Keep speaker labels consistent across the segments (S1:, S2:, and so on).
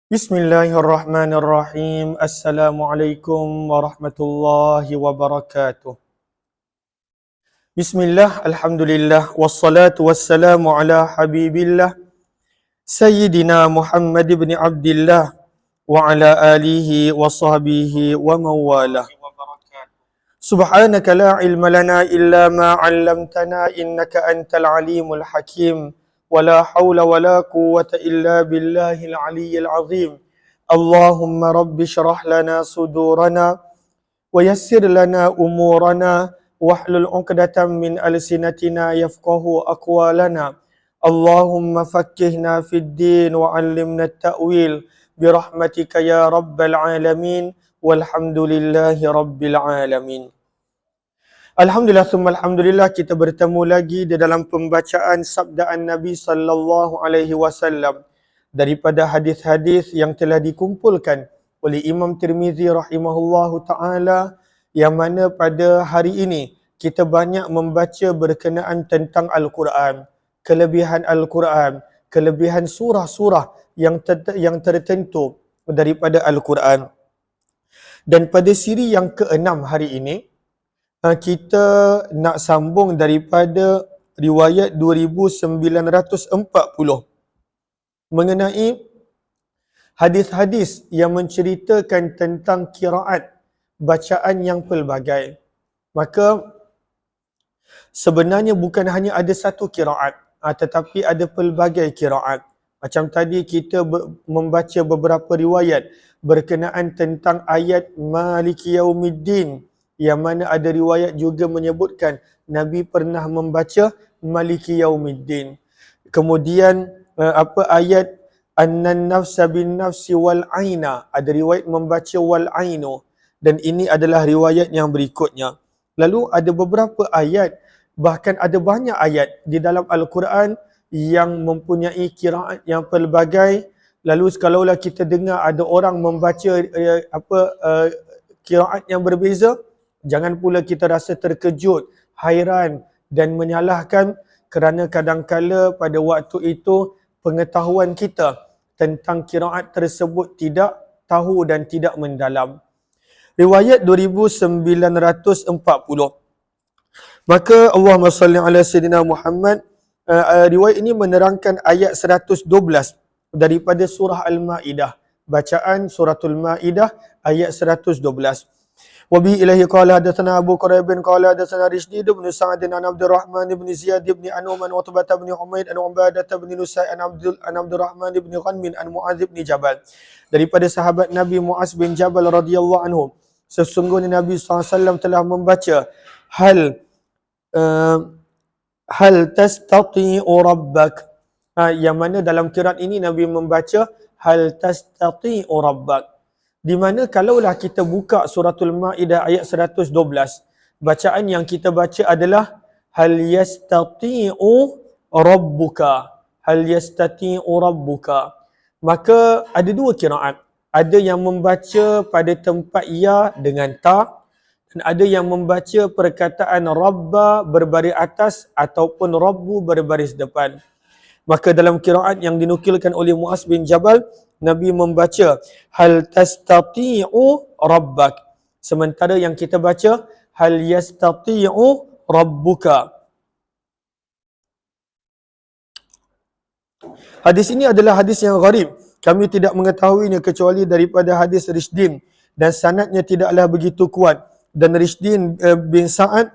S1: Bismillahirrahmanirrahim. Assalamualaikum warahmatullahi wabarakatuh. Bismillah, alhamdulillah, wassalatu wassalamu ala habibillah, Sayyidina Muhammad ibn Abdillah, wa ala alihi wa sahbihi wa mawalah. Subhanaka la ilma lana illa ma 'allamtana innaka antal alimul hakim. ولا حول ولا قوة إلا بالله العلي العظيم. اللهم رب اشرح لنا صدورنا ويسر لنا أمورنا واحلل عقدة من ألسنتنا يفقه أقوالنا. اللهم فقهنا في الدين وعلمنا التأويل برحمتك يا رب العالمين والحمد لله رب العالمين. Alhamdulillah, thumma alhamdulillah, kita bertemu lagi di dalam pembacaan sabdaan Nabi sallallahu alaihi wasallam daripada hadis-hadis yang telah dikumpulkan oleh Imam Tirmizi rahimahullahu taala, yang mana pada hari ini kita banyak membaca berkenaan tentang Al-Quran, kelebihan surah-surah yang tertentu daripada Al-Quran. Dan pada siri yang ke-6 hari ini, kita nak sambung daripada riwayat 2940 mengenai hadis-hadis yang menceritakan tentang qiraat, bacaan yang pelbagai. Maka sebenarnya bukan hanya ada satu qiraat, tetapi ada pelbagai qiraat. Macam tadi kita membaca beberapa riwayat berkenaan tentang ayat Maliki Yaumiddin, yang mana ada riwayat juga menyebutkan Nabi pernah membaca Maliki Yaumiddin. Kemudian ayat Annan nafsa bin nafsi wal aina, ada riwayat membaca wal ainu, dan ini adalah riwayat yang berikutnya. Lalu ada beberapa ayat, bahkan ada banyak ayat di dalam Al-Quran yang mempunyai qiraat yang pelbagai. Lalu kalaulah kita dengar ada orang membaca qiraat yang berbeza, jangan pula kita rasa terkejut, hairan dan menyalahkan, kerana kadangkala pada waktu itu pengetahuan kita tentang qiraat tersebut tidak tahu dan tidak mendalam. Riwayat 2940. Maka Allahumma salli ala Sayyidina Muhammad, riwayat ini menerangkan ayat 112 daripada surah Al-Ma'idah. Bacaan suratul Ma'idah ayat 112. Wabi ilahi qala hadatsana Abu Quraib bin qala hadatsana Rishdid bin Sa'd an Abdurrahman bin Ziyad bin Anuman wa Utbah bin Humaid an Ubadah bin Nusay an Abdurrahman bin Ghanm an Mu'adz bin Jabal, daripada sahabat Nabi Mu'adz bin Jabal radhiyallahu anhu, sesungguhnya Nabi SAW telah membaca hal tastati'u rabbak, yang mana dalam qiraat ini Nabi membaca hal tastati'u rabbak, di mana kalaulah kita buka suratul Ma'idah ayat 112, bacaan yang kita baca adalah hal yastati'u rabbuka, hal yastati'u rabbuka. Maka ada dua qiraat, ada yang membaca pada tempat ya dengan ta, dan ada yang membaca perkataan rabba berbaris atas ataupun rabbu berbaris depan. Maka dalam qiraat yang dinukilkan oleh Mu'adz bin Jabal, Nabi membaca hal tastati'u rabbak, sementara yang kita baca hal yastati'u rabbuka. Hadis ini adalah hadis yang gharib. Kami tidak mengetahuinya kecuali daripada hadis Rishdin, dan sanadnya tidaklah begitu kuat. Dan Rishdin bin Sa'ad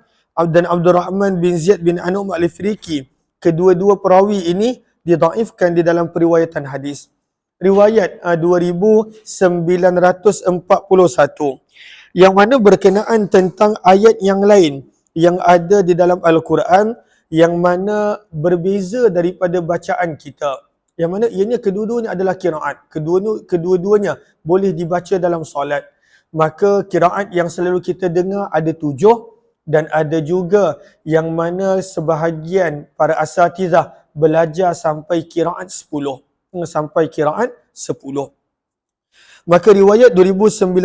S1: dan Abdurrahman bin Ziyad bin Anum al-Ifriqi, kedua-dua perawi ini didhaifkan di dalam periwayatan hadis. Riwayat 2941, yang mana berkenaan tentang ayat yang lain yang ada di dalam Al-Quran, yang mana berbeza daripada bacaan kita, yang mana ianya kedua-duanya adalah qiraat, kedua-duanya boleh dibaca dalam solat. Maka qiraat yang selalu kita dengar ada 7, dan ada juga yang mana sebahagian para asatizah belajar sampai qiraat 10. Maka riwayat 2941,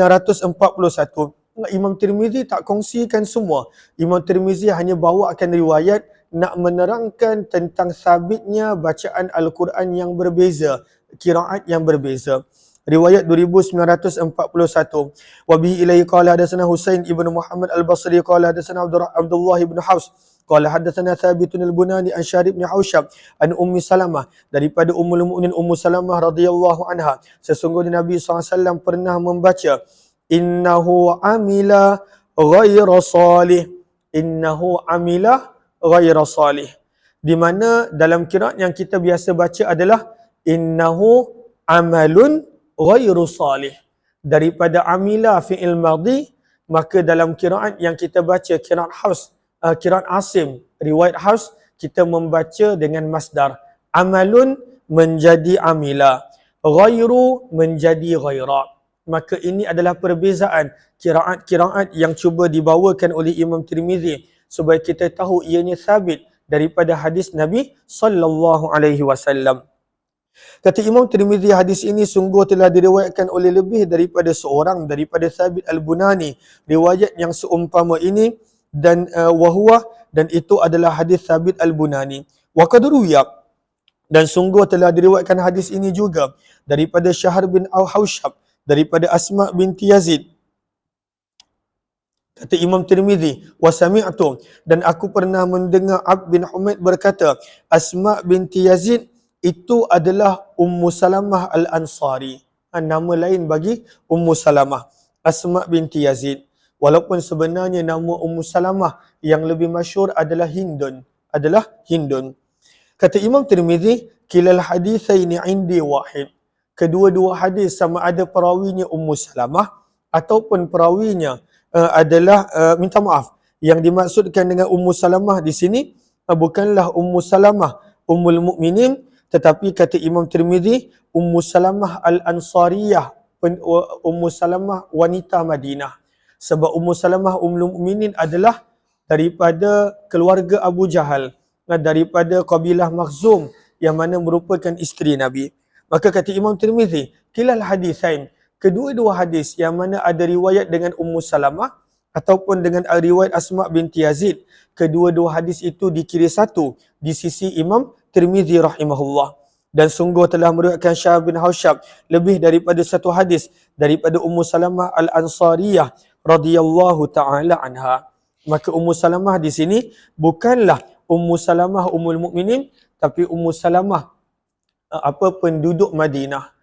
S1: Imam Tirmizi tak kongsikan semua. Imam Tirmizi hanya bawakan riwayat nak menerangkan tentang sabitnya bacaan Al-Quran yang berbeza, qiraat yang berbeza. riwayat 2941. Wa bihi ilaihi qala hadatsana Husain ibnu Muhammad al-Basri qala hadatsana Abdullah ibnu Hafs qala hadatsana Thabitun al-Bunani an Syarib bin Hausyab an Ummi Salamah, daripada Ummul Mukminin Ummu Salamah radhiyallahu anha, sesungguhnya Nabi SAW pernah membaca innahu amila ghaira salih, innahu amila ghaira salih, di mana dalam qiraat yang kita biasa baca adalah innahu amalun ghairu salih. Daripada amila fi'il madhi, maka dalam qiraat yang kita baca qiraat Hafs, qiraat Asim, riwayat Hafs, kita membaca dengan masdar. Amalun menjadi amila, ghairu menjadi ghaira. Maka ini adalah perbezaan qiraat-qiraat yang cuba dibawakan oleh Imam Tirmizi supaya kita tahu ianya sabit daripada hadis Nabi sallallahu alaihi wasallam. Kata Imam Tirmizi, hadis ini sungguh telah diriwayatkan oleh lebih daripada seorang daripada Thabit al-Bunani, riwayat yang seumpama ini, dan dan itu adalah hadis Thabit al-Bunani. Wa qad ruwiya, dan sungguh telah diriwayatkan hadis ini juga daripada Syahr bin Hausyab, daripada Asma binti Yazid. Kata Imam Tirmizi, wa sami'tu, dan aku pernah mendengar Abd bin Humaid berkata, Asma binti Yazid itu adalah Ummu Salamah al-Ansari. Nama lain bagi Ummu Salamah, Asma binti Yazid. Walaupun sebenarnya nama Ummu Salamah yang lebih masyhur adalah Hindun. Kata Imam Tirmizi, kilal hadithaini indi wahid. Kedua-dua hadis sama ada perawinya Ummu Salamah ataupun perawinya minta maaf, yang dimaksudkan dengan Ummu Salamah di sini bukanlah Ummu Salamah Ummul Mukminin, tetapi kata Imam Tirmizi, Ummu Salamah al-Ansariyah, Ummu Salamah wanita Madinah. Sebab Ummu Salamah Ummul Mukminin adalah daripada keluarga Abu Jahal, daripada kabilah Makhzum, yang mana merupakan isteri Nabi. Maka kata Imam Tirmizi, kilal hadithain, kedua-dua hadis yang mana ada riwayat dengan Ummu Salamah ataupun dengan riwayat Asma binti Yazid, kedua-dua hadis itu dikira satu di sisi Imam Tirmizi rahimahullah. Dan sungguh telah meriwayatkan Syahr bin Hausyab lebih daripada satu hadis daripada Ummu Salamah al-Ansariyah radhiyallahu taala anha. Maka Ummu Salamah di sini bukanlah Ummu Salamah Ummul Mukminin, tapi Ummu Salamah penduduk Madinah.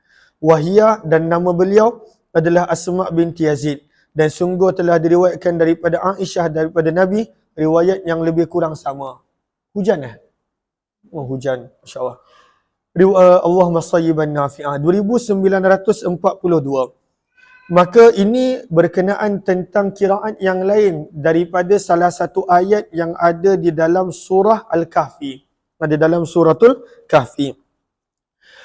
S1: Wahia, dan nama beliau adalah Asma binti Yazid. Dan sungguh telah diriwayatkan daripada Aisyah daripada Nabi, riwayat yang lebih kurang sama. Hujan hujan, insya-Allah. Allahumma sayyiban nafi'ah. 2942. Maka ini berkenaan tentang qiraat yang lain daripada salah satu ayat yang ada di dalam surah Al-Kahfi. Ada dalam suratul Kahfi.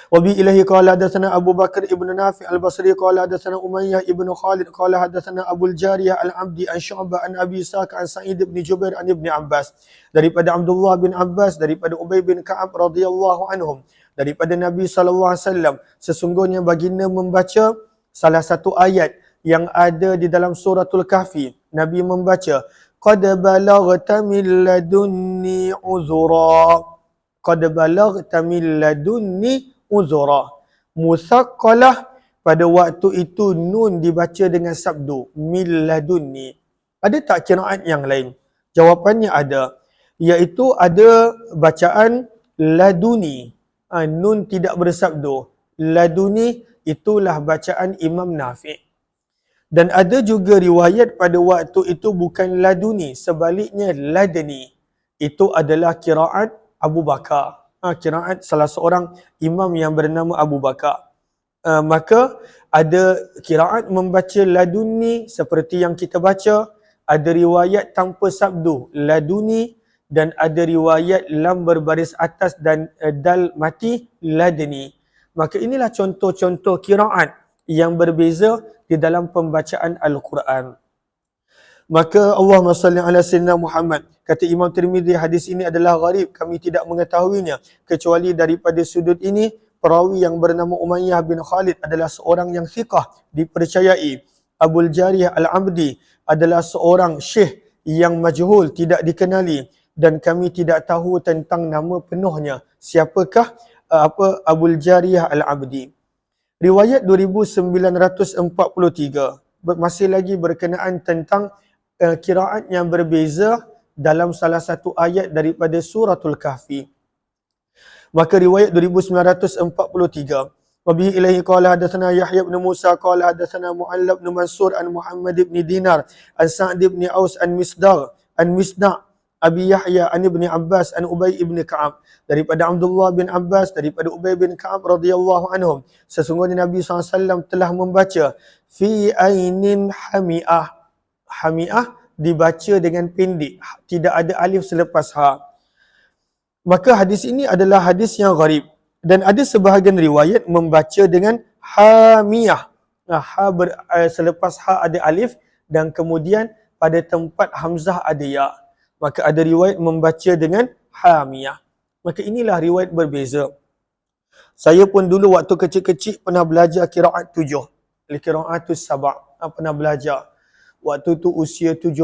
S1: Wa bi ilahi qala hadatsana Abu Bakar ibnu Nafi' al-Basri qala hadatsana Umayyah ibnu Khalid qala hadatsana Abu al-Jariyah al-Abdi an Syu'bah an Abi Sa'id an Sa'id bin Jubair an Ibn Abbas, daripada Abdullah bin Abbas, daripada Ubay bin Ka'ab radhiyallahu anhum, daripada Nabi sallallahu alaihi wasallam, sesungguhnya baginda membaca salah satu ayat yang ada di dalam suratul Kahfi. Nabi membaca, qad balaghta min ladunni uzra, qad balaghta min ladunni uzra. Musaqqalah, pada waktu itu nun dibaca dengan sabdu min ladunni. Ada tak qiraat yang lain? Jawapannya ada, iaitu ada bacaan laduni, nun tidak bersabdu. Laduni itulah bacaan Imam Nafi'. Dan ada juga riwayat pada waktu itu bukan laduni, sebaliknya ladni. Itu adalah qiraat Abu Bakar. Qiraat salah seorang imam yang bernama Abu Bakar. Maka ada qiraat membaca laduni seperti yang kita baca, ada riwayat tanpa sabdu laduni, dan ada riwayat lam berbaris atas dan dal mati ladni. Maka inilah contoh-contoh qiraat yang berbeza di dalam pembacaan Al-Quran. Maka Allahumma salli ala sayyidina Muhammad. Kata Imam Tirmizi, hadis ini adalah gharib, kami tidak mengetahuinya kecuali daripada sudut ini. Perawi yang bernama Umayyah bin Khalid adalah seorang yang thiqah, dipercayai. Abul Jariyah al-Abdi adalah seorang syekh yang majhul, tidak dikenali, dan kami tidak tahu tentang nama penuhnya. Siapakah Abul Jariyah al-Abdi? Riwayat 2943 masih lagi berkenaan tentang qiraat yang berbeza dalam salah satu ayat daripada suratul Kahfi. Maka riwayat 2943, wabihi ilaihi qala hadatsana Yahya bin Musa qala hadatsana Mu'alla bin Mansur an Muhammad bin Dinar an Sa'd bin Aus an Misda' Abi Yahya an Ibni Abbas an Ubay ibn Ka'ab, daripada Abdullah bin Abbas daripada Ubay bin Ka'ab radhiyallahu anhum, sesungguhnya Nabi SAW telah membaca fi ainin hami'ah. Hami'ah dibaca dengan pendek, tidak ada alif selepas ha. Maka hadis ini adalah hadis yang gharib, dan ada sebahagian riwayat membaca dengan hamiyah. Selepas ha ada alif, dan kemudian pada tempat hamzah ada ya. Maka ada riwayat membaca dengan hamiyah. Maka inilah riwayat berbeza. Saya pun dulu waktu kecil-kecil pernah belajar qiraat 7. Qiraatus sab'. Pernah belajar. Waktu tu usia 17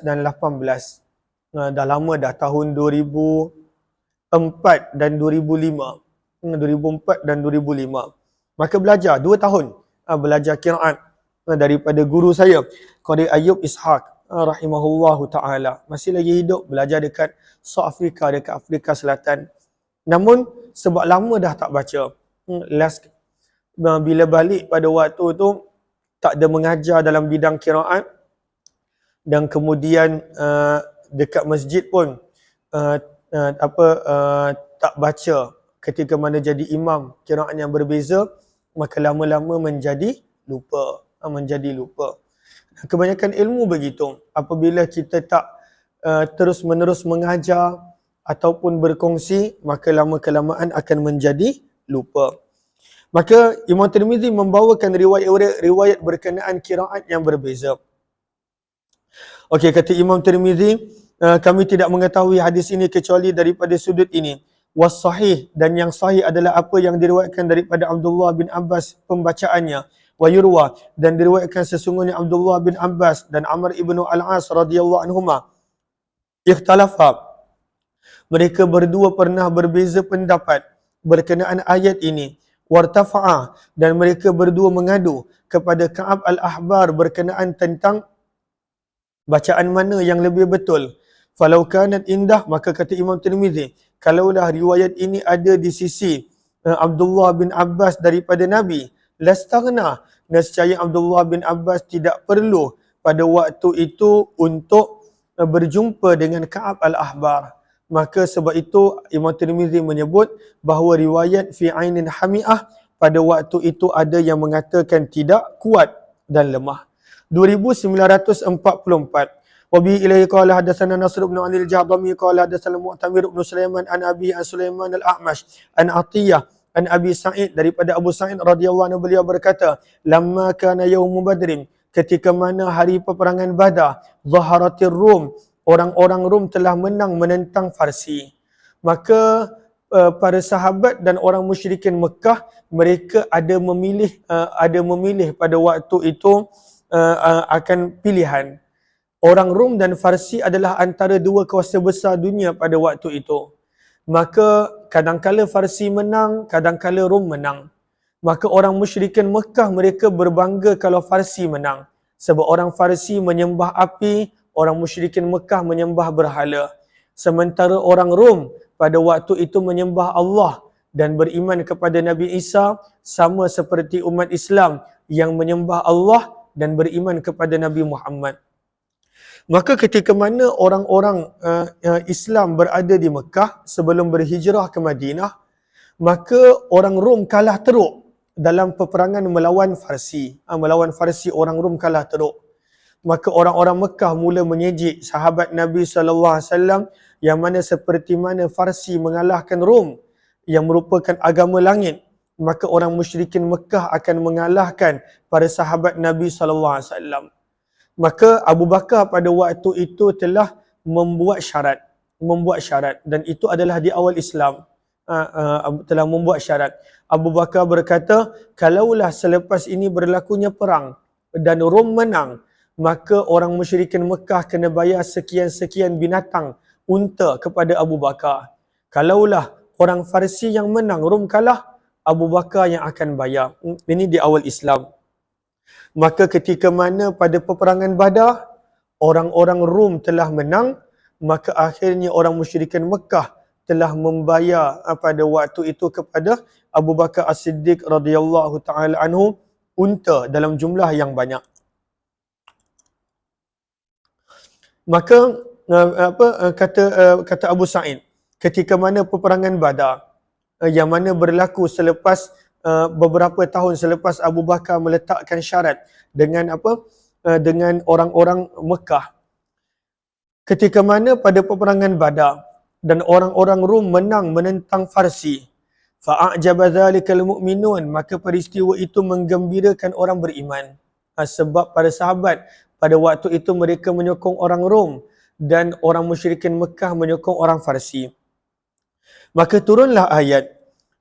S1: dan 18. Dah lama dah, tahun 2004 dan 2005. 2004 dan 2005. Maka belajar 2 tahun belajar qiraat daripada guru saya, Qari Ayub Ishaq rahimahullahu ta'ala. Masih lagi hidup, belajar dekat South Africa, dekat Afrika Selatan. Namun sebab lama dah tak baca, bila balik pada waktu tu tak ada mengajar dalam bidang qiraat, dan kemudian dekat masjid pun tak baca ketika mana jadi imam qiraat yang berbeza, maka lama-lama menjadi lupa. Kebanyakan ilmu begitu, apabila kita tak terus-menerus mengajar ataupun berkongsi, maka lama-kelamaan akan menjadi lupa. Maka Imam Tirmizi membawakan riwayat berkenaan qiraat yang berbeza. Okey, kata Imam Tirmizi, kami tidak mengetahui hadis ini kecuali daripada sudut ini. Was sahih, dan yang sahih adalah apa yang diriwayatkan daripada Abdullah bin Abbas pembacaannya. Wa yurwa, dan diriwayatkan sesungguhnya Abdullah bin Abbas dan Amr ibn al-As radhiyallahu anhuma ikhtalafa, mereka berdua pernah berbeza pendapat berkenaan ayat ini. Wartafa'a, dan mereka berdua mengadu kepada Ka'ab al-Ahbar berkenaan tentang bacaan mana yang lebih betul. Falau kanat indah, maka kata Imam Tirmizi, kalaulah riwayat ini ada di sisi Abdullah bin Abbas daripada Nabi, lastaghna, nescaya Abdullah bin Abbas tidak perlu pada waktu itu untuk berjumpa dengan Ka'ab al-Ahbar. Maka sebab itu Imam Tirmizi menyebut bahawa riwayat fi ainin hami'ah pada waktu itu ada yang mengatakan tidak kuat dan lemah. 2944. Wabi ilaihi qala hadatsana Nasr ibn Anil Jahdami qala hadatsana Mu'tamir ibn Sulaiman an Abi an Sulaiman al-A'mash an Atiyah an Abi Sa'id, daripada Abu Sa'id radhiyallahu anhu, beliau berkata, lamma kana yaum Badrin, ketika mana hari peperangan Badar, zaharatir Rum, orang-orang Rum telah menang menentang Farsi. Maka para sahabat dan orang musyrikin Mekah, mereka ada memilih pada waktu itu akan pilihan. Orang Rum dan Farsi adalah antara dua kuasa besar dunia pada waktu itu. Maka kadangkala Farsi menang, kadangkala Rum menang. Maka orang musyrikin Mekah mereka berbangga kalau Farsi menang. Sebab orang Farsi menyembah api, orang musyrikin Mekah menyembah berhala. Sementara orang Rom pada waktu itu menyembah Allah dan beriman kepada Nabi Isa, sama seperti umat Islam yang menyembah Allah dan beriman kepada Nabi Muhammad. Maka ketika mana orang-orang Islam berada di Mekah sebelum berhijrah ke Madinah, maka orang Rom kalah teruk dalam peperangan melawan Farsi. Melawan Farsi, orang Rom kalah teruk. Maka orang-orang Mekah mula menyejik sahabat Nabi SAW, yang mana seperti mana Farsi mengalahkan Rom yang merupakan agama langit, maka orang musyrikin Mekah akan mengalahkan para sahabat Nabi SAW. Maka Abu Bakar pada waktu itu telah membuat syarat, dan itu adalah di awal Islam. Telah membuat syarat. Abu Bakar berkata, kalaulah selepas ini berlakunya perang dan Rom menang, maka orang musyrikin Mekah kena bayar sekian-sekian binatang unta kepada Abu Bakar. Kalaulah orang Farsi yang menang, Rom kalah, Abu Bakar yang akan bayar. Ini di awal Islam. Maka ketika mana pada peperangan Badar, orang-orang Rom telah menang, maka akhirnya orang musyrikin Mekah telah membayar pada waktu itu kepada Abu Bakar As-Siddiq radhiyallahu taala anhu unta dalam jumlah yang banyak. Maka kata Abu Sa'id, ketika mana peperangan Badar yang mana berlaku selepas beberapa tahun selepas Abu Bakar meletakkan syarat dengan dengan orang-orang Mekah. Ketika mana pada peperangan Badar dan orang-orang Rom menang menentang Farsi, fa'ajaba dzalikal mu'minun, maka peristiwa itu menggembirakan orang beriman. Sebab para sahabat pada waktu itu mereka menyokong orang Rom dan orang musyrikin Mekah menyokong orang Farsi. Maka turunlah ayat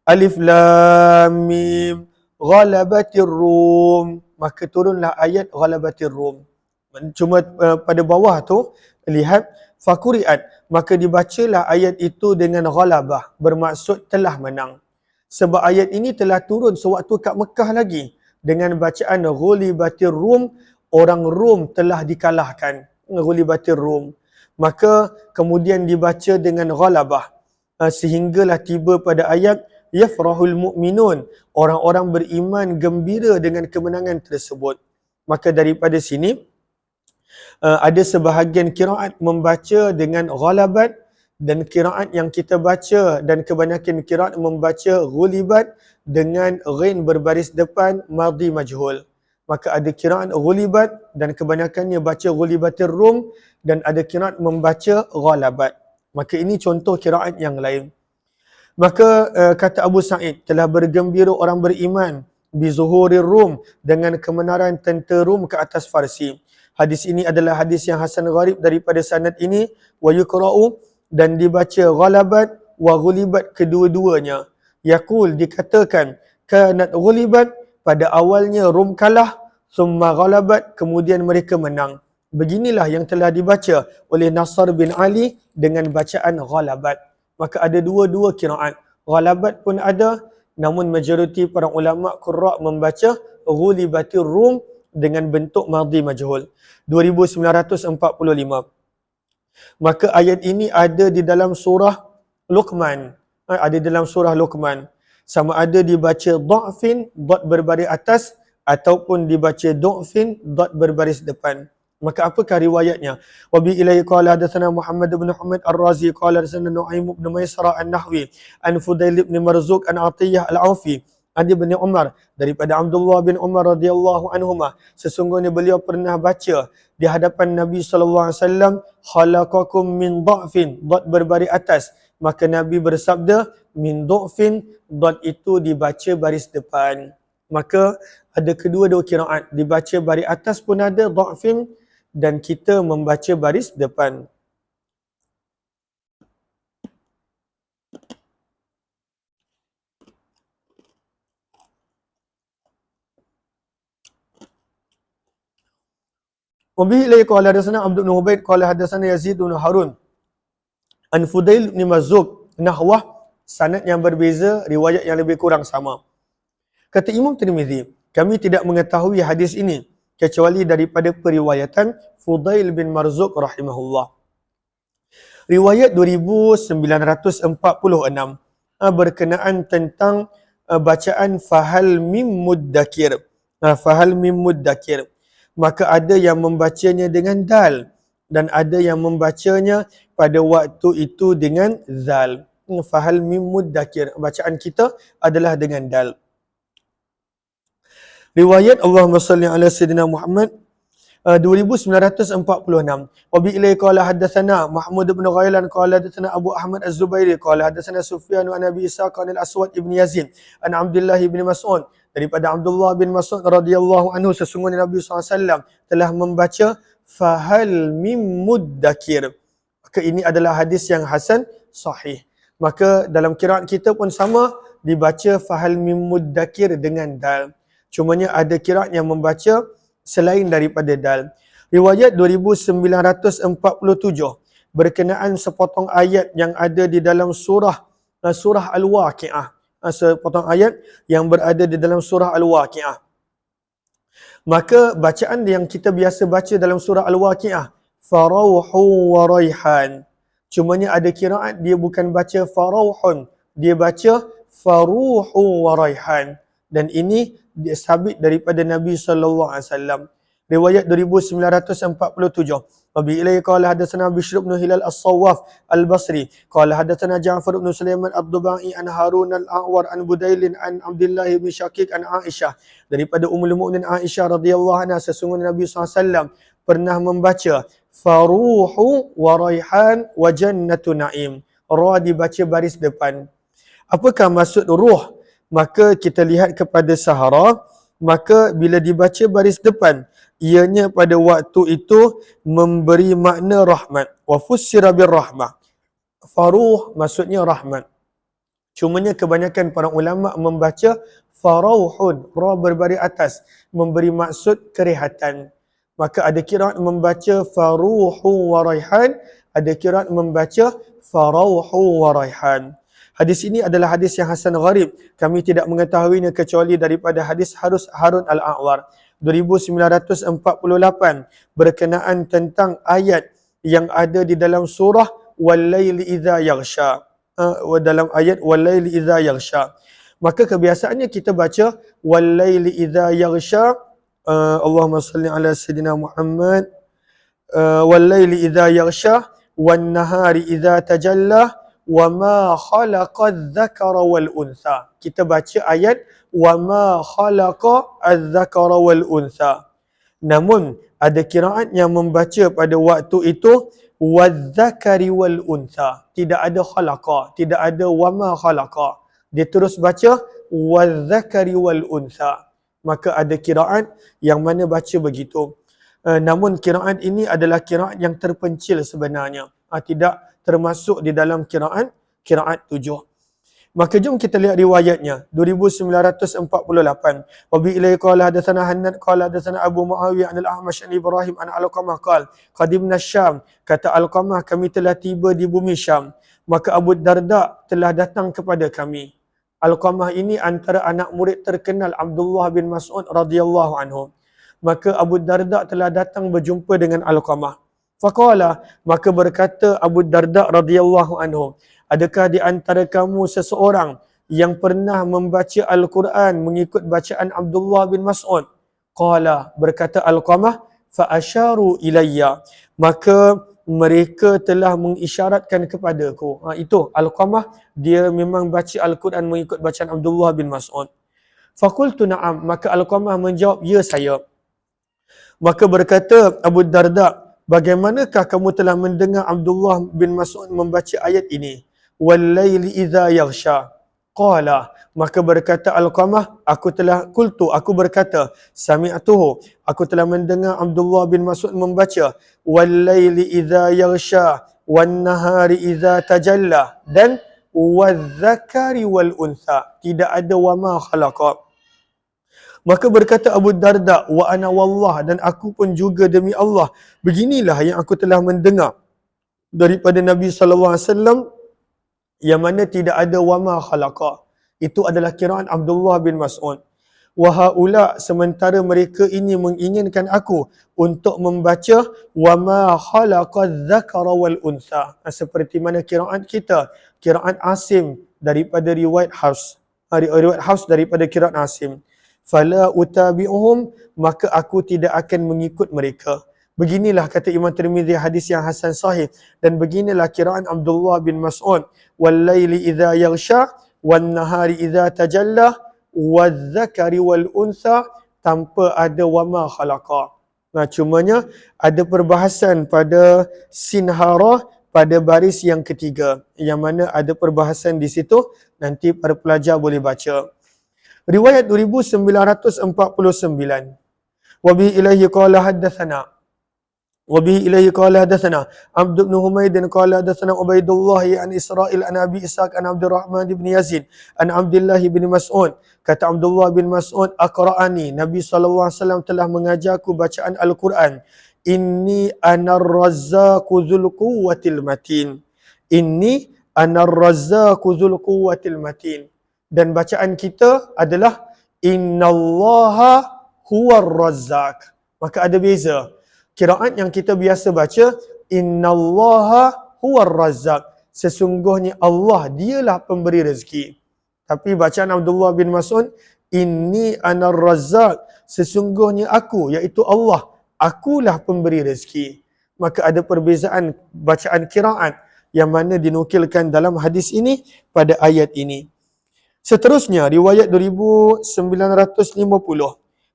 S1: Alif Lam Mim Ghalabatir Rum. Maka turunlah ayat Ghalabatir Rum. Cuma pada bawah tu lihat Fakuriat, maka dibacalah ayat itu dengan ghalabah, bermaksud telah menang. Sebab ayat ini telah turun sewaktu kat Mekah lagi dengan bacaan Ghulibatir Rum, orang Rom telah dikalahkan. Ghulibatir Rum. Maka kemudian dibaca dengan ghalabah sehinggalah tiba pada ayat Yafrahul Mu'minun, orang-orang beriman gembira dengan kemenangan tersebut. Maka daripada sini ada sebahagian qiraat membaca dengan ghalabat, dan qiraat yang kita baca dan kebanyakan qiraat membaca ghulibat dengan ghain berbaris depan madhi majhul. Maka ada qiraat ghulibat dan kebanyakannya baca ghulibatir rum, dan ada qiraat membaca ghalabat. Maka ini contoh qiraat yang lain. Maka kata Abu Sa'id, telah bergembira orang beriman bizuhurir Rum, dengan kemenaran tentera Rum ke atas Farsi. Hadis ini adalah hadis yang hasan gharib daripada sanad ini, wa yuqra'u, dan dibaca ghalabat wa ghulibat kedua-duanya. Yaqul, dikatakan kanat ghulibat, pada awalnya Rum kalah, summa ghalabat, kemudian mereka menang. Beginilah yang telah dibaca oleh Nasr bin Ali dengan bacaan ghalabat. Maka ada dua-dua qiraat. Ghalabat pun ada, namun majoriti para ulama qurra membaca ghulibatir rum dengan bentuk madhi majhul. 2945. Maka ayat ini ada di dalam surah Luqman. Ada dalam surah Luqman. Sama ada dibaca dha'fin, dot berbaris atas, ataupun dibaca du'fin, dot berbaris depan. Maka apakah riwayatnya? Wa bi ilaihi qala hadatsana Muhammad bin Ahmad Ar-Razi qala hadatsana Nu'aim bin Maisara An-Nahwi an Fudail bin Marzuq an Atiyah Al-Aufi an Ibn Umar, daripada Abdullah bin Umar radhiyallahu anhuma, sesungguhnya beliau pernah baca di hadapan Nabi sallallahu alaihi wasallam, khalaqakum min dha'fin, dot berbaris atas. Maka Nabi bersabda min dha'fin, dot itu dibaca baris depan. Maka ada kedua-dua qiraat, dibaca baris atas pun ada dha'fin, dan kita membaca baris depan. Wabihi ilaihi qala hadatsana Abdul bin Ubaid qala hadatsana Yazid bin Harun an Fudail bin Marzuq nahwah, sanad yang berbeza, riwayat yang lebih kurang sama. Kata Imam Tirmizi, kami tidak mengetahui hadis ini kecuali daripada periwayatan Fudail bin Marzuq rahimahullah. Riwayat 2946 berkenaan tentang bacaan fahal mim muddakir. Fahal mim muddakir. Maka ada yang membacanya dengan dal dan ada yang membacanya pada waktu itu dengan zal. Fahal mim muddakir. Bacaan kita adalah dengan dal. Riwayat Allahumma salli ala Sayyidina Muhammad 2946. Wa bi ilaihi qala hadatsana Mahmud bin Ghailan qala hadatsana Abu Ahmad Az-Zubairi qala hadatsana Sufyan an Abi Ishaq an Al-Aswad ibn Yazid an Abdullah bin Mas'ud, daripada Abdullah bin Mas'ud radhiyallahu anhu, sesungguhnya Nabi SAW telah membaca fahal mim muddakir. Maka ini adalah hadis yang hasan sahih. Maka dalam qiraat kita pun sama, dibaca fahal mim muddakir dengan dal. Cumanya ada qiraat yang membaca selain daripada dal. Riwayat 2947 berkenaan sepotong ayat yang ada di dalam surah Al-Waqi'ah. sepotong ayat yang berada di dalam surah Al-Waqi'ah. Maka bacaan yang kita biasa baca dalam surah Al-Waqi'ah, farauhu wa raihan. Cumanya ada kiraat dia bukan baca farauhun, dia baca faruhu wa raihan. Dan ini dia sabit daripada Nabi sallallahu alaihi wasallam. Riwayat 2947. Wabi ilaihi qala hadatsana Bishr bin Hilal As-Sawwaf Al-Basri qala hadatsana Ja'far bin Sulaiman Ad-Dubai an Harun Al-A'war an Budailin an Abdullah bin Syakik an Aisyah, daripada Ummul Mukminin Aisyah radhiyallahu anha, sesungguhnya Nabi SAW pernah membaca faruhu wa raihan wa jannatu na'im. Ra dibaca baris depan. Apakah maksud ruh? Maka kita lihat kepada Sahara, maka bila dibaca baris depan, ianya pada waktu itu memberi makna rahmat. Wa fussira birrahmah. Faruh maksudnya rahmat. Cumanya kebanyakan para ulama membaca farauhun, ra berbaris atas, memberi maksud kerehatan. Maka ada kiraat membaca faruhu wa raihan, ada kiraat membaca farauhu wa raihan. Hadis ini adalah hadis yang hasan gharib. Kami tidak mengetahuinya kecuali daripada hadis Harun Al-A'war 2948 berkenaan tentang ayat yang ada di dalam surah Wal-Laili Idza Yaghsha. Dalam ayat Wal-Laili Idza Yaghsha. Maka kebiasaannya kita baca Wal-Laili Idza Yaghsha. Allahumma salli ala Sayyidina Muhammad. Wal-Laili Idza Yaghsha wan-nahari idza tajalla wa ma khalaqa adh-dhakara wal untha. Kita baca ayat wa ma khalaqa adh-dhakara wal untha. Namun ada kiraat yang membaca pada waktu itu wadh-dhakari wal untha. Tidak ada khalaqa, tidak ada wa ma khalaqa. Dia terus baca wadh-dhakari wal untha. Maka ada kiraat yang mana baca begitu. Namun kiraat ini adalah kiraat yang terpencil sebenarnya. Tidak termasuk di dalam kiraat 7. Maka jom kita lihat riwayatnya 2948. Wa bi ilaihi qala hadatsana Hannad qala hadatsana Abu Muawiyah an al-A'mash an Ibrahim an Alqamah qala qadimna Syam, kata Alqamah kami telah tiba di bumi Syam, maka Abu Darda telah datang kepada kami. Alqamah ini antara anak murid terkenal Abdullah bin Mas'ud radhiyallahu anhu. Maka Abu Darda telah datang berjumpa dengan Alqamah. Faqala, maka berkata Abu Darda radhiyallahu anhu, adakah di antara kamu seseorang yang pernah membaca Al-Quran mengikut bacaan Abdullah bin Mas'ud? Qala, berkata Alqamah, fa asyaru ilayya, maka mereka telah mengisyaratkan kepadaku. Itu Alqamah, dia memang baca Al-Quran mengikut bacaan Abdullah bin Mas'ud. Faqultu na'am, maka Alqamah menjawab, ya saya. Maka berkata Abu Darda, bagaimanakah kamu telah mendengar Abdullah bin Mas'ud membaca ayat ini? Wal-laili idza yaghsha. Qala, maka berkata Alqamah, aku berkata, sami'tuhu, aku telah mendengar Abdullah bin Mas'ud membaca wal-laili idza yaghsha wan-nahari idza tajalla dan wadh-dhakari wal-untha. Tidak ada wa ma khalaqa. Maka berkata Abu Darda, wa ana wallah, dan aku pun juga demi Allah, beginilah yang aku telah mendengar daripada Nabi sallallahu alaihi wasallam yang mana tidak ada wa ma khalaqa. Itu adalah kiraan Abdullah bin Mas'ud. Wa haula, sementara mereka ini menginginkan aku untuk membaca wa ma khalaqa dzakara wal untha. Seperti mana kiraan kita, kiraan Asim daripada riwayat Hafs. Riwayat Hafs daripada kiraan Asim. Fala utabi'uhum, maka aku tidak akan mengikut mereka. Beginilah kata Imam Tirmizi, hadis yang hasan sahih, dan beginilah kiraan Abdullah bin Mas'ud, wal-laili idza yaghsha wan-nahari idza tajalla wadh-dhakari wal-untha, tanpa ada wa ma khalaqa. Cumanya ada perbahasan pada sinhara pada baris yang ketiga, yang mana ada perbahasan di situ, nanti para pelajar boleh baca. Riwayat 2949. Wabihi ilaihi qala haddatsana. Wabihi ilaihi qala haddatsana Abd bin Humaid qala haddatsana Ubaidullah an Israil an Abi Ishaq an Abdurrahman bin Yazid an Abdullah bin Mas'ud. Kata Abdullah bin Mas'ud, aqra'ani, Nabi sallallahu alaihi wasallam telah mengajarku bacaan Al-Quran. Inni anar razzaqu dzul quwwatil matin. Inni anar razzaqu dzul quwwatil matin. Dan bacaan kita adalah innallaha huwar razzaq. Maka ada beza. Qiraat yang kita biasa baca innallaha huwar razzaq. Sesungguhnya Allah dialah pemberi rezeki. Tapi bacaan Abdullah bin Mas'ud inni anar razzaq. Sesungguhnya aku iaitu Allah, akulah pemberi rezeki. Maka ada perbezaan bacaan qiraat yang mana dinukilkan dalam hadis ini pada ayat ini. Seterusnya, riwayat 2950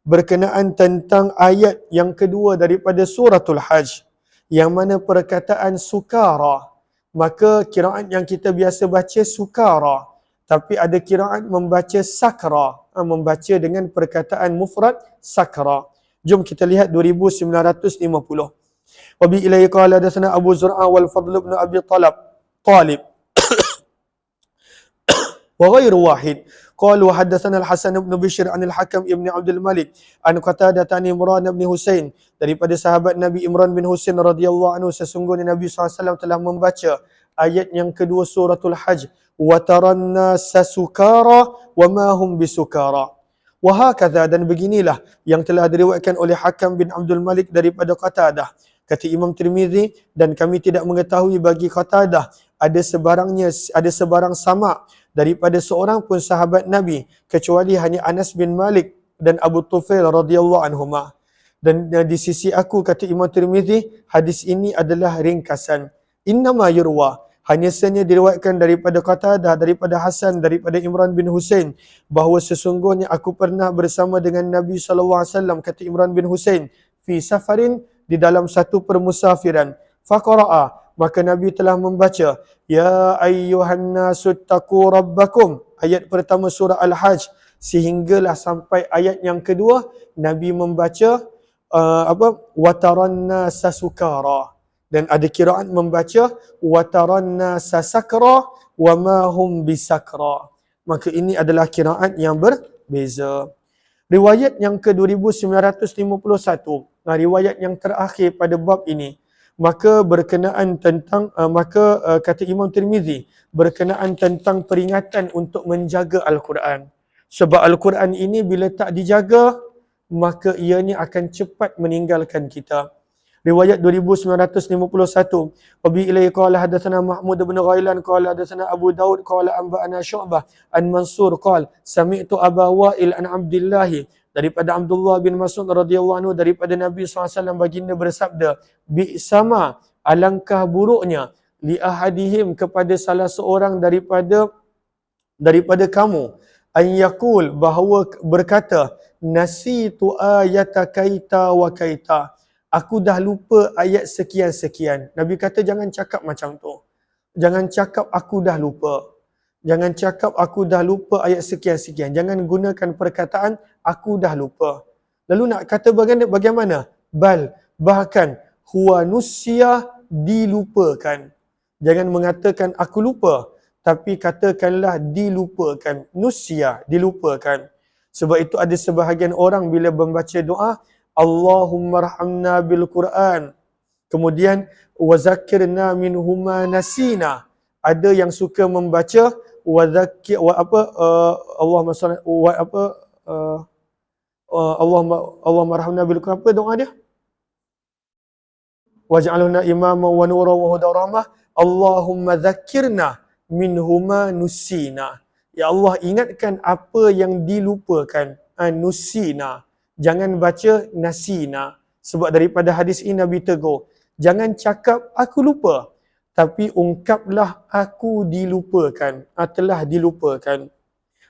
S1: berkenaan tentang ayat yang kedua daripada suratul Hajj yang mana perkataan sukara. Maka qiraat yang kita biasa baca sukara, tapi ada qiraat membaca sakra, membaca dengan perkataan mufrad sakra. Jom kita lihat 2950. Wabi ilaihi qala hadatsana Abu Zur'a wal Fadl ibn Abi Talib wa ghairu wahid qalu hadatsana Al-Hasan ibn Bishr an Al-Hakam ibn Abdul Malik an Qatadah an Imran bin Husain, daripada sahabat Nabi Imran bin Husain radhiyallahu anhu, sesungguhnya Nabi SAW telah membaca ayat yang kedua suratul Hajj, wa taranna sasukara wa ma hum bisukara. Wahakadha, dan beginilah yang telah diriwayatkan oleh Hakam bin Abdul Malik daripada Qatadah. Kata Imam Tirmizi, dan kami tidak mengetahui bagi Qatadah ada sebarang sama daripada seorang pun sahabat Nabi kecuali hanya Anas bin Malik dan Abu Tufail radhiyallahu anhuma. Dan di sisi aku, kata Imam Tirmizi, hadis ini adalah ringkasan. Innama yurwa, hanya sahaja diriwayatkan daripada Qatadah, daripada Hasan, daripada Imran bin Husain, bahawa sesungguhnya aku pernah bersama dengan Nabi SAW, kata Imran bin Husain, fi safarin, di dalam satu permusafiran. Faqara'a, maka Nabi telah membaca, ya ayyuhan nasu taqu rabbakum, ayat pertama surah Al-Hajj, sehinggalah sampai ayat yang kedua, Nabi membaca wataranna sasukara. Dan ada qiraat membaca wataranna sasakra wa ma hum bisakra. Maka ini adalah qiraat yang berbeza. Riwayat yang ke-2951, riwayat yang terakhir pada bab ini, maka berkenaan tentang kata Imam Tirmizi berkenaan tentang peringatan untuk menjaga Al-Quran. Sebab Al-Quran ini bila tak dijaga, maka ianya akan cepat meninggalkan kita. Riwayat 2951, wabi ilaihi qala hadatsana Mahmud bin Ghailan qala hadatsana Abu Daud qala anba'ana Syu'bah an Mansur qala sami'tu Aba Wa'il an Abdullah, daripada Abdullah bin Mas'ud radhiyallahu anhu, daripada Nabi SAW baginda bersabda, bi'sama, alangkah buruknya, li ahadihim, kepada salah seorang daripada kamu, an yaqul, bahawa berkata, nasitu ayata kaita wa kaita, aku dah lupa ayat sekian-sekian. Nabi kata jangan cakap macam tu. Jangan cakap aku dah lupa. Jangan cakap aku dah lupa ayat sekian-sekian. Jangan gunakan perkataan aku dah lupa. Lalu nak kata bagaimana? Bahkan huwa nusya, dilupakan. Jangan mengatakan aku lupa, tapi katakanlah dilupakan. Nusya, dilupakan. Sebab itu ada sebahagian orang bila membaca doa, Allahumma rahamna bil Quran, kemudian wazakirna minhuma nasina. Ada yang suka membaca wazakir Allahumma salli Allahumma rahamna bil Quran. Apa doa dia? Waj'alna imama wa nura wa huda rahmah. Allahumma zakirna minhuma nusina. Ya Allah, ingatkan apa yang dilupakan. Nusina. Jangan baca nasina. Sebab daripada hadis ini Nabi tegur, jangan cakap aku lupa, tapi ungkaplah aku dilupakan, telah dilupakan.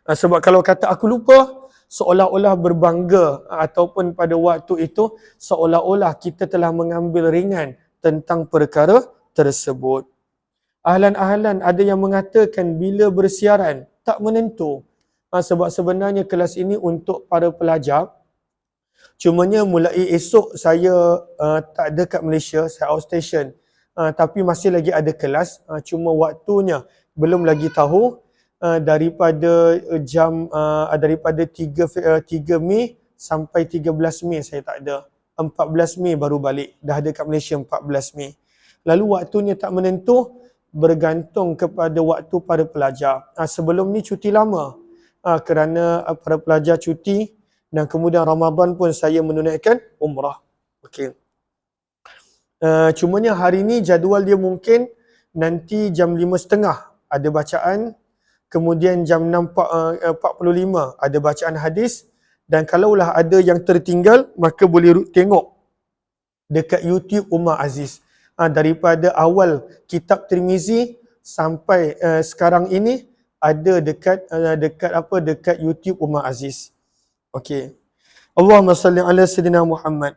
S1: Sebab kalau kata aku lupa, seolah-olah berbangga, ataupun pada waktu itu seolah-olah kita telah mengambil ringan tentang perkara tersebut. Ahlan-ahlan ada yang mengatakan bila bersiaran tak menentu. Sebab sebenarnya kelas ini untuk para pelajar. Cumanya mulai esok saya tak ada kat Malaysia, saya outstation. Tapi masih lagi ada kelas, cuma waktunya belum lagi tahu. Daripada daripada 3 Mei sampai 13 Mei saya tak ada. 14 Mei baru balik. Dah ada kat Malaysia 14 Mei. Lalu waktunya tak menentu, bergantung kepada waktu para pelajar. Sebelum ni cuti lama. kerana para pelajar cuti dan kemudian Ramadan pun saya menunaikan umrah. Okey. Cumanya hari ni jadual dia mungkin nanti jam 5.30 ada bacaan, kemudian jam 6.45 ada bacaan hadis, dan kalaulah ada yang tertinggal maka boleh tengok dekat YouTube Umar Aziz. Daripada awal kitab Tirmizi sampai sekarang ini ada dekat YouTube Umar Aziz. Okey. Allahumma salli ala sayyidina Muhammad.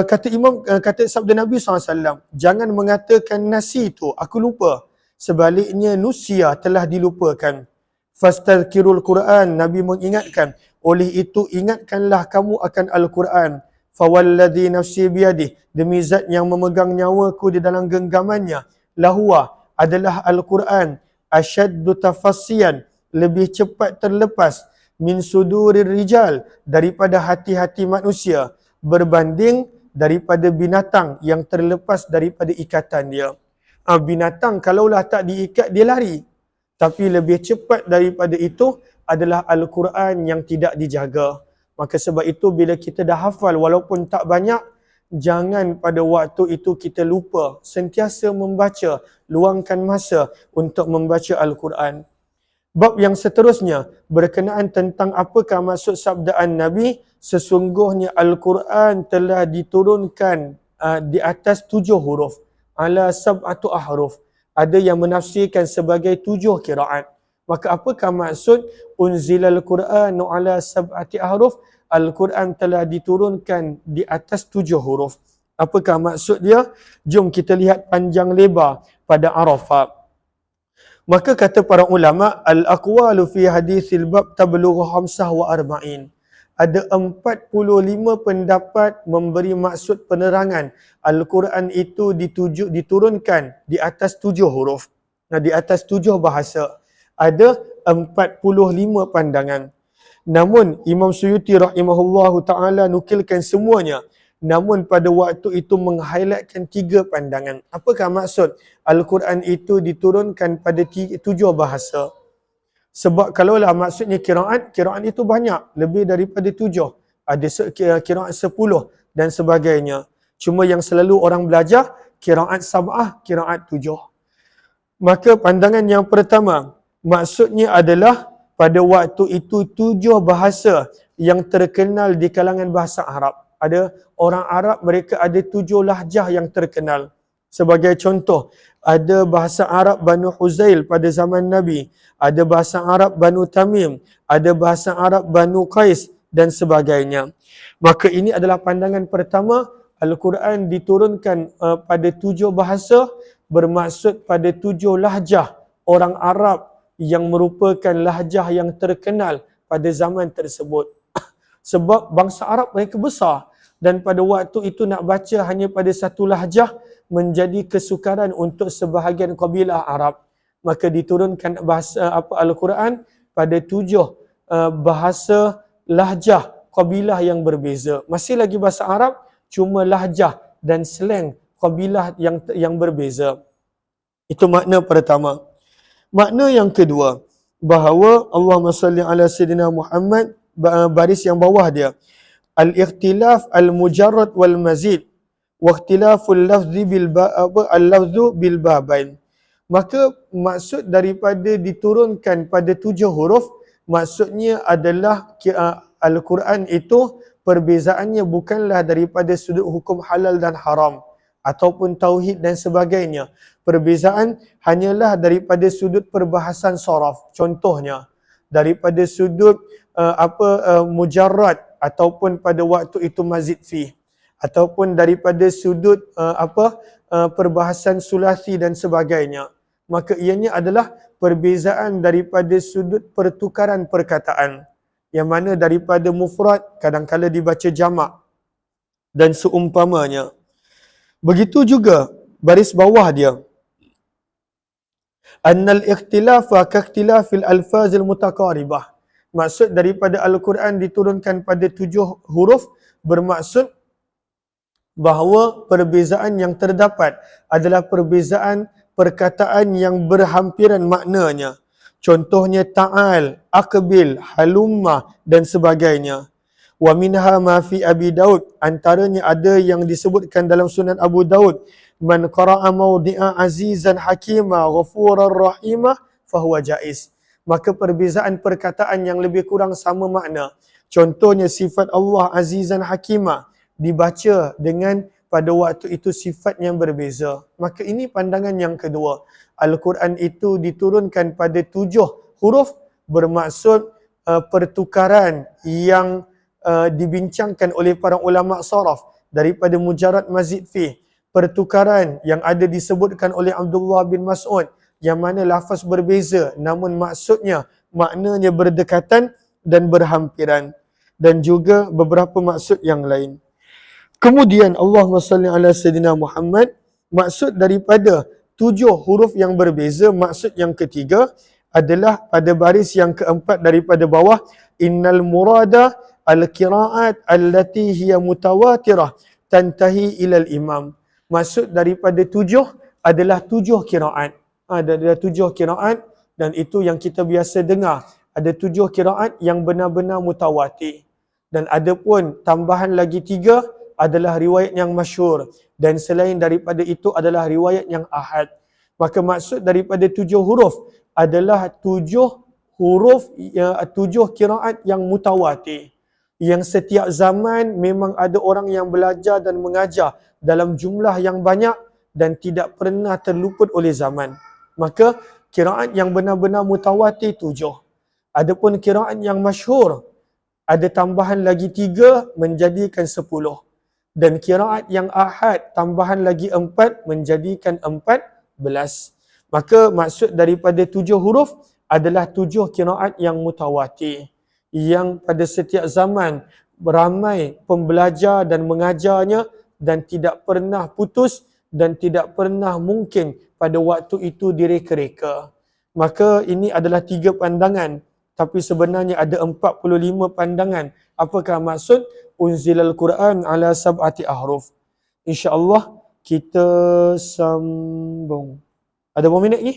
S1: Kata sabda Nabi SAW, jangan mengatakan nasi itu aku lupa, sebaliknya nusia telah dilupakan. Fastadhkirul Quran, Nabi mengingatkan, oleh itu ingatkanlah kamu akan Al-Quran. Fawalladhi nafsi biyadih, demi zat yang memegang nyawaku di dalam genggamannya, lahuwa adalah Al-Quran, asyaddu tafassiyan, lebih cepat terlepas, min sudurir rijal, daripada hati-hati manusia, berbanding daripada binatang yang terlepas daripada ikatan dia. Binatang kalaulah tak diikat dia lari. Tapi lebih cepat daripada itu adalah Al-Quran yang tidak dijaga. Maka sebab itu bila kita dah hafal walaupun tak banyak, jangan pada waktu itu kita lupa. Sentiasa membaca, luangkan masa untuk membaca Al-Quran. Bab yang seterusnya berkenaan tentang apakah maksud sabdaan Nabi, sesungguhnya Al-Quran telah diturunkan di atas 7 huruf, ala sab'atu ahruf. Ada yang menafsirkan sebagai 7 kiraat. Maka apakah maksud unzilal Qur'anu ala sab'ati ahruf? Al-Quran telah diturunkan di atas 7 huruf. Apakah maksud dia? Jom kita lihat panjang lebar pada Arafah. Maka kata para ulama, al-aqwalu fi hadithil bab tablughu 45. Ada 45 pendapat memberi maksud penerangan Al-Quran itu diturunkan di atas 7 huruf. Di atas 7 bahasa. Ada 45 pandangan. Namun Imam Suyuti rahimahullahu ta'ala nukilkan semuanya. Namun pada waktu itu meng-highlightkan 3 pandangan. Apakah maksud Al-Quran itu diturunkan pada 7 bahasa? Sebab kalaulah maksudnya kiraat itu banyak. Lebih daripada 7. Ada kiraat 10 dan sebagainya. Cuma yang selalu orang belajar, kiraat sab'ah, kiraat 7. Maka pandangan yang pertama, maksudnya adalah pada waktu itu 7 bahasa yang terkenal di kalangan bahasa Arab. Ada orang Arab, mereka ada 7 lahjah yang terkenal. Sebagai contoh, ada bahasa Arab Banu Huzail pada zaman Nabi, ada bahasa Arab Banu Tamim, ada bahasa Arab Banu Qais dan sebagainya. Maka ini adalah pandangan pertama, Al-Quran diturunkan pada 7 bahasa, bermaksud pada 7 lahjah orang Arab yang merupakan lahjah yang terkenal pada zaman tersebut. Sebab bangsa Arab mereka besar dan pada waktu itu nak baca hanya pada satu lahjah menjadi kesukaran untuk sebahagian kabilah Arab. Maka diturunkan Al-Quran pada 7 bahasa lahjah kabilah yang berbeza. Masih lagi bahasa Arab, cuma lahjah dan slang kabilah yang berbeza. Itu makna pertama. Makna yang kedua, bahawa Allahumma salli ala sayyidina Muhammad, baris yang bawah dia, al-ikhtilaf al-mujarrad wal mazid wa ikhtilaful lafzi al-lafzu bil babain. Maka maksud daripada diturunkan pada 7 huruf, maksudnya adalah Al-Quran itu perbezaannya bukanlah daripada sudut hukum halal dan haram ataupun tauhid dan sebagainya. Perbezaan hanyalah daripada sudut perbahasan saraf. Contohnya, daripada sudut mujarrad ataupun pada waktu itu mazid fi, ataupun daripada sudut perbahasan sulasi dan sebagainya. Maka ianya adalah perbezaan daripada sudut pertukaran perkataan. Yang mana daripada mufrad kadang-kala dibaca jamak dan seumpamanya. Begitu juga baris bawah dia, annal ikhtilafa ka ikhtilafil alfazil mutaqaribah. Maksud daripada Al-Quran diturunkan pada 7 huruf bermaksud bahawa perbezaan yang terdapat adalah perbezaan perkataan yang berhampiran maknanya. Contohnya ta'al, aqbil, halumma dan sebagainya. Wa minha ma fi Abi Daud, antaranya ada yang disebutkan dalam Sunan Abu Daud, man qara'a mawdi'a azizan hakima ghafurar rahimah fahuwa jaiz. Maka perbezaan perkataan yang lebih kurang sama makna. Contohnya sifat Allah azizan hakima dibaca dengan pada waktu itu sifat yang berbeza. Maka ini pandangan yang kedua. Al-Quran itu diturunkan pada 7 huruf bermaksud pertukaran yang dibincangkan oleh para ulama saraf daripada mujarad mazid fi. Pertukaran yang ada disebutkan oleh Abdullah bin Mas'ud yang mana lafaz berbeza namun maknanya berdekatan dan berhampiran, dan juga beberapa maksud yang lain. Kemudian Allahumma salli ala Sayyidina Muhammad, maksud daripada 7 huruf yang berbeza, maksud yang ketiga adalah pada baris yang keempat daripada bawah, innal murada al-qiraat allati hiya mutawatirah tantahi ilal imam. Maksud daripada 7 adalah 7 qiraat. Ada 7 qiraat dan itu yang kita biasa dengar. Ada 7 qiraat yang benar-benar mutawatir. Dan ada pun tambahan lagi 3 adalah riwayat yang masyhur, dan selain daripada itu adalah riwayat yang ahad. Maka maksud daripada 7 huruf adalah 7 huruf, 7 qiraat yang mutawatir, yang setiap zaman memang ada orang yang belajar dan mengajar dalam jumlah yang banyak dan tidak pernah terluput oleh zaman. Maka qiraat yang benar-benar mutawatir 7. Adapun qiraat yang masyhur ada tambahan lagi 3 menjadikan 10. Dan qiraat yang ahad tambahan lagi 4 menjadikan 14. Maka maksud daripada 7 huruf adalah 7 qiraat yang mutawatir, yang pada setiap zaman ramai pembelajar dan mengajarnya dan tidak pernah putus dan tidak pernah mungkin pada waktu itu direka-reka. Maka ini adalah 3 pandangan, tapi sebenarnya ada 45 pandangan. Apakah maksud unzilal Quran ala sab'ati ahruf? InsyaAllah kita sambung. Ada berapa minit ni?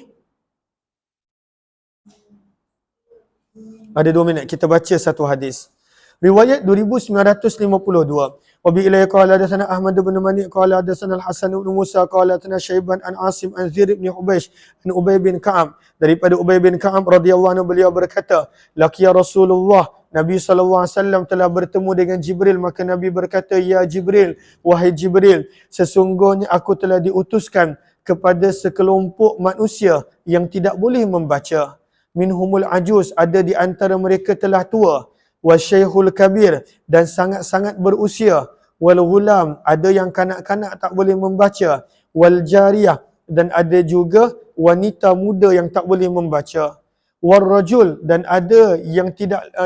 S1: Ada 2 minit. Kita baca satu hadis. Riwayat 2952. Wa bi ilayhi qala hadatsana Ahmad bin Mani qala hadatsana Al-Hasan bin Musa qala hadatsana Syaiban an Asim an Zir bin Hubaysh an Ubay bin Ka'ab. Daripada Ubay bin Ka'ab radhiyallahu anhu, beliau berkata, laqiya Rasulullah, Nabi SAW telah bertemu dengan Jibril. Maka Nabi berkata, ya Jibril, wahai Jibril, sesungguhnya aku telah diutuskan kepada sekelompok manusia yang tidak boleh membaca. Minhumul ajuz, ada di antara mereka telah tua. Wasyaikhul kabir, dan sangat-sangat berusia. Wal ghulam, ada yang kanak-kanak tak boleh membaca. Wal jariyah, dan ada juga wanita muda yang tak boleh membaca. Wal rajul, dan ada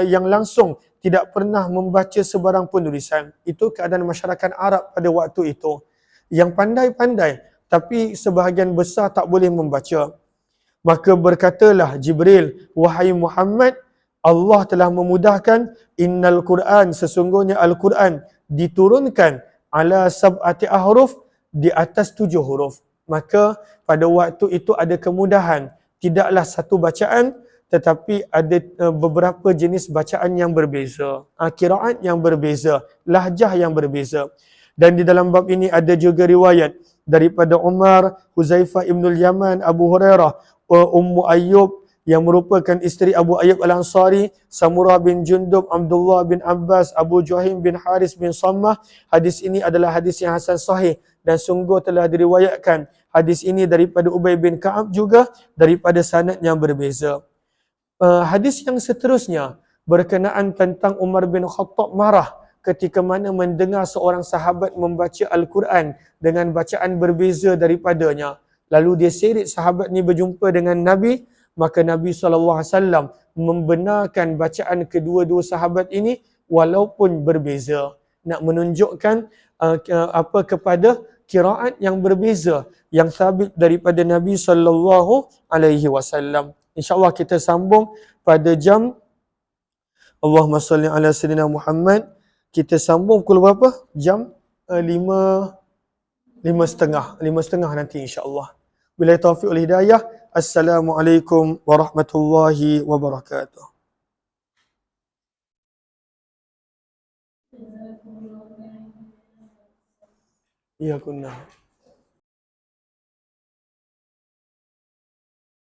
S1: yang langsung tidak pernah membaca sebarang penulisan. Itu keadaan masyarakat Arab pada waktu itu. Yang pandai-pandai, tapi sebahagian besar tak boleh membaca. Maka berkatalah Jibril, wahai Muhammad, Allah telah memudahkan, innal Quran, sesungguhnya Al-Quran diturunkan ala sab'ati ahruf, di atas 7 huruf. Maka pada waktu itu ada kemudahan. Tidaklah satu bacaan, tetapi ada beberapa jenis bacaan yang berbeza. Qiraat yang berbeza, lahjah yang berbeza. Dan di dalam bab ini ada juga riwayat daripada Umar, Huzaifah ibnul Yaman, Abu Hurairah, Ummu Ayyub yang merupakan isteri Abu Ayyub Al-Ansari, Samurah bin Jundub, Abdullah bin Abbas, Abu Juhaim bin Haris bin Sammah. Hadis ini adalah hadis yang hasan sahih dan sungguh telah diriwayatkan hadis ini daripada Ubay bin Ka'ab juga daripada sanad yang berbeza. Hadis yang seterusnya berkenaan tentang Umar bin Khattab marah ketika mana mendengar seorang sahabat membaca Al-Quran dengan bacaan berbeza daripadanya. Lalu dia seret sahabat ni berjumpa dengan Nabi. Maka Nabi SAW membenarkan bacaan kedua-dua sahabat ini walaupun berbeza. Nak menunjukkan kepada qiraat yang berbeza yang sabit daripada Nabi SAW. InsyaAllah kita sambung pada jam, Allahumma salli ala Sayyidina Muhammad. Kita sambung pukul berapa? Jam 5.30 nanti insyaAllah. Bila taufiq wal hidayah. Assalamualaikum warahmatullahi wabarakatuh. Iya kunna.